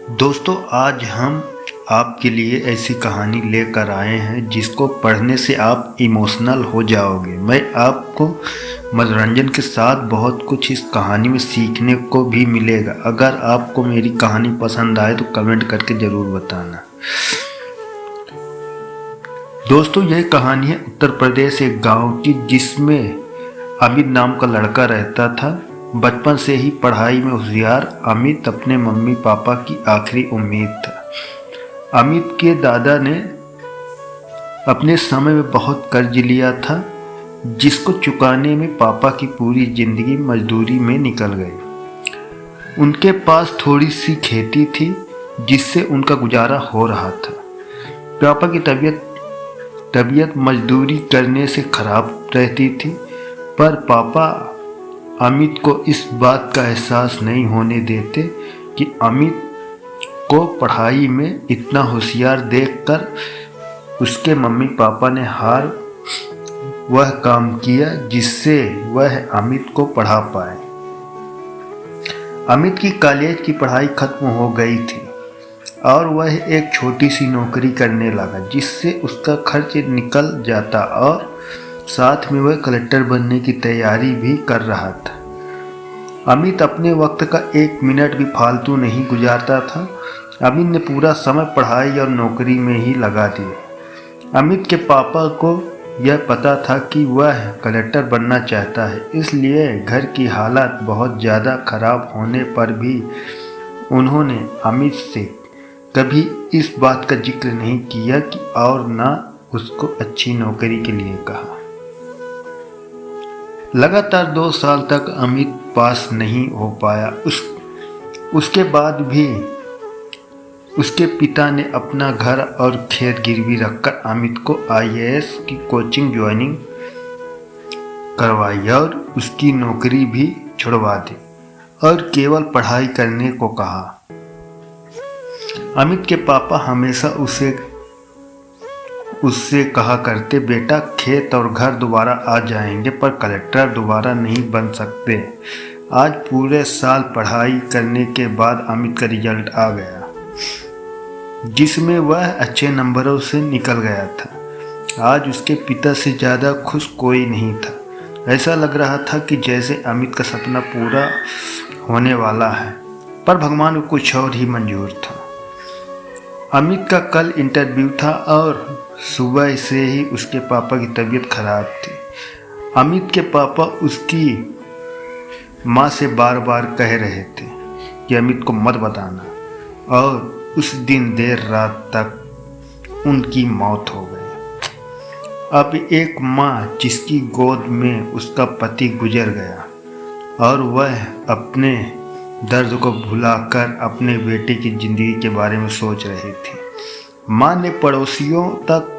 दोस्तों, आज हम आपके लिए ऐसी कहानी लेकर आए हैं जिसको पढ़ने से आप इमोशनल हो जाओगे। मैं आपको मनोरंजन के साथ बहुत कुछ इस कहानी में सीखने को भी मिलेगा। अगर आपको मेरी कहानी पसंद आए तो कमेंट करके ज़रूर बताना। दोस्तों, यह कहानी है उत्तर प्रदेश एक गांव की, जिसमें अमित नाम का लड़का रहता था। बचपन से ही पढ़ाई में होशियार अमित अपने मम्मी पापा की आखिरी उम्मीद था। अमित के दादा ने अपने समय में बहुत कर्ज लिया था, जिसको चुकाने में पापा की पूरी जिंदगी मजदूरी में निकल गई। उनके पास थोड़ी सी खेती थी, जिससे उनका गुजारा हो रहा था। पापा की तबीयत मजदूरी करने से खराब रहती थी, पर पापा अमित को इस बात का एहसास नहीं होने देते कि अमित को पढ़ाई में इतना होशियार देखकर उसके मम्मी पापा ने हर वह काम किया जिससे वह अमित को पढ़ा पाए। अमित की कॉलेज की पढ़ाई खत्म हो गई थी और वह एक छोटी सी नौकरी करने लगा, जिससे उसका खर्च निकल जाता और साथ में वह कलेक्टर बनने की तैयारी भी कर रहा था। अमित अपने वक्त का एक मिनट भी फालतू नहीं गुजारता था। अमित ने पूरा समय पढ़ाई और नौकरी में ही लगा दिया। अमित के पापा को यह पता था कि वह कलेक्टर बनना चाहता है, इसलिए घर की हालत बहुत ज़्यादा खराब होने पर भी उन्होंने अमित से कभी इस बात का जिक्र नहीं किया कि और ना उसको अच्छी नौकरी के लिए कहा। लगातार 2 साल तक अमित पास नहीं हो पाया। उसके बाद भी उसके पिता ने अपना घर और खेत गिरवी रखकर अमित को IAS की कोचिंग ज्वाइनिंग करवाई और उसकी नौकरी भी छुड़वा दी और केवल पढ़ाई करने को कहा। अमित के पापा हमेशा उससे कहा करते, बेटा खेत और घर दोबारा आ जाएंगे, पर कलेक्टर दोबारा नहीं बन सकते। आज पूरे साल पढ़ाई करने के बाद अमित का रिजल्ट आ गया, जिसमें वह अच्छे नंबरों से निकल गया था। आज उसके पिता से ज़्यादा खुश कोई नहीं था। ऐसा लग रहा था कि जैसे अमित का सपना पूरा होने वाला है, पर भगवान को कुछ और ही मंजूर था। अमित का कल इंटरव्यू था और सुबह से ही उसके पापा की तबीयत खराब थी। अमित के पापा उसकी माँ से बार बार कह रहे थे कि अमित को मत बताना, और उस दिन देर रात तक उनकी मौत हो गई। अब एक माँ जिसकी गोद में उसका पति गुजर गया और वह अपने दर्द को भुलाकर अपने बेटे की जिंदगी के बारे में सोच रही थी। माँ ने पड़ोसियों तक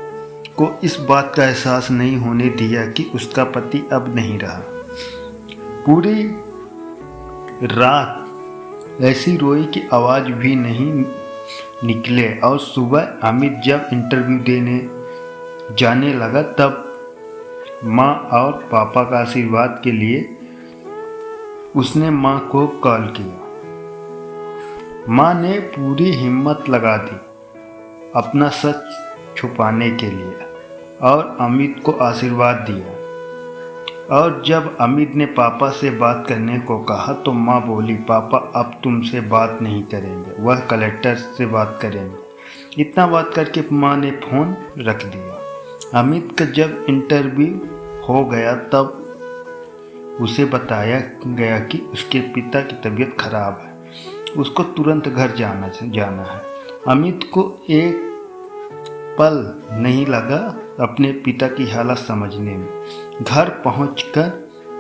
को इस बात का एहसास नहीं होने दिया कि उसका पति अब नहीं रहा। पूरी रात ऐसी रोई कि आवाज़ भी नहीं निकले, और सुबह अमित जब इंटरव्यू देने जाने लगा तब माँ और पापा का आशीर्वाद के लिए उसने माँ को कॉल किया। माँ ने पूरी हिम्मत लगा दी अपना सच छुपाने के लिए और अमित को आशीर्वाद दिया। और जब अमित ने पापा से बात करने को कहा तो माँ बोली, पापा अब तुमसे बात नहीं करेंगे, वह कलेक्टर से बात करेंगे। इतना बात करके माँ ने फ़ोन रख दिया। अमित का जब इंटरव्यू हो गया तब उसे बताया गया कि उसके पिता की तबीयत खराब है, उसको तुरंत घर जाना है। अमित को एक पल नहीं लगा अपने पिता की हालत समझने में। घर पहुंचकर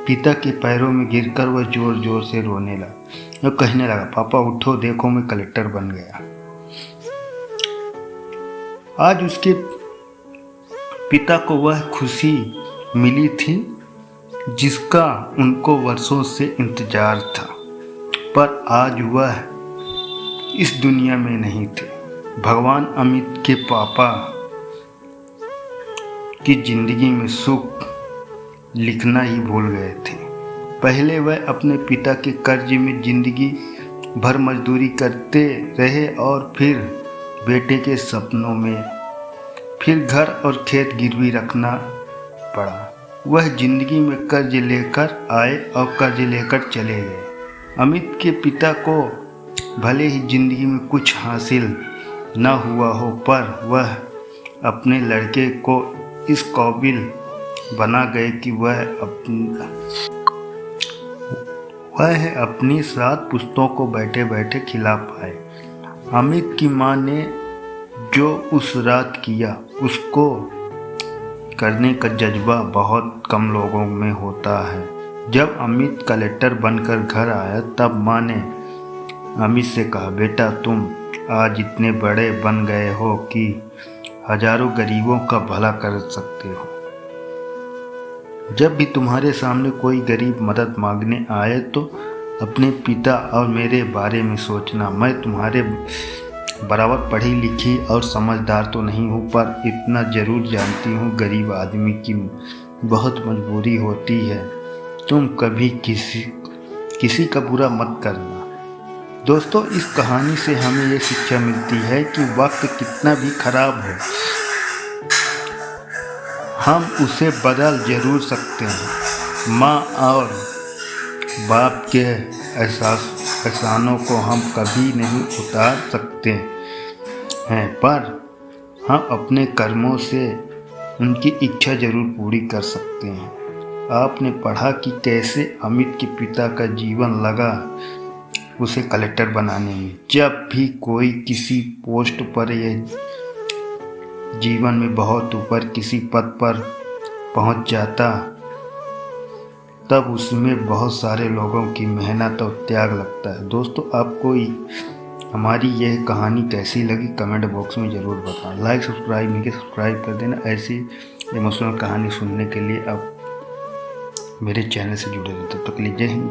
पिता के पैरों में गिरकर वह जोर जोर से रोने लगा और कहने लगा, पापा उठो, देखो मैं कलेक्टर बन गया। आज उसके पिता को वह खुशी मिली थी जिसका उनको वर्षों से इंतजार था, पर आज वह इस दुनिया में नहीं थे। भगवान अमित के पापा की जिंदगी में सुख लिखना ही भूल गए थे। पहले वह अपने पिता के कर्ज में जिंदगी भर मजदूरी करते रहे और फिर बेटे के सपनों में फिर घर और खेत गिरवी रखना पड़ा। वह जिंदगी में कर्ज लेकर आए और कर्ज लेकर चले गए। अमित के पिता को भले ही जिंदगी में कुछ हासिल न हुआ हो, पर वह अपने लड़के को इस काबिल बना गए कि वह अपनी 7 पुश्तों को बैठे बैठे खिला पाए। अमित की माँ ने जो उस रात किया उसको करने का जज्बा बहुत कम लोगों में होता है। जब अमित कलेक्टर बनकर घर आया तब माँ ने अमित से कहा, बेटा तुम आज इतने बड़े बन गए हो कि हजारों गरीबों का भला कर सकते हो। जब भी तुम्हारे सामने कोई गरीब मदद मांगने आए तो अपने पिता और मेरे बारे में सोचना। मैं तुम्हारे बराबर पढ़ी लिखी और समझदार तो नहीं हूँ, पर इतना ज़रूर जानती हूँ गरीब आदमी की बहुत मजबूरी होती है। तुम कभी किसी का बुरा मत करना। दोस्तों, इस कहानी से हमें ये शिक्षा मिलती है कि वक्त कितना भी खराब हो, हम उसे बदल जरूर सकते हैं। माँ और बाप के एहसानों को हम कभी नहीं उतार सकते हैं, पर हम अपने कर्मों से उनकी इच्छा जरूर पूरी कर सकते हैं। आपने पढ़ा कि कैसे अमित के पिता का जीवन लगा उसे कलेक्टर बनाने में। जब भी कोई किसी पोस्ट पर या जीवन में बहुत ऊपर किसी पद पर पहुंच जाता, तब उसमें बहुत सारे लोगों की मेहनत और त्याग लगता है। दोस्तों, आपको हमारी यह कहानी कैसी लगी कमेंट बॉक्स में ज़रूर बताएं। लाइक सब्सक्राइब नहीं किया सब्सक्राइब कर देना। ऐसी इमोशनल कहानी सुनने के लिए आप मेरे चैनल से जुड़े रहते। तो जय हिंद।